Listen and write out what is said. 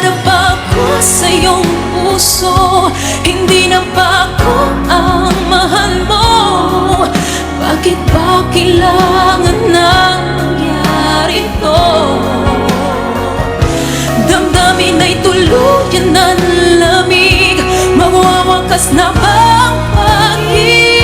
na ba ako sa iyong puso? Hindi na ba ako ang mahal mo? Bakit ba kailangan nang mangyari to? Damdamin ay tuluyan ng lamig, mawawakas na ba ang pag-ibig?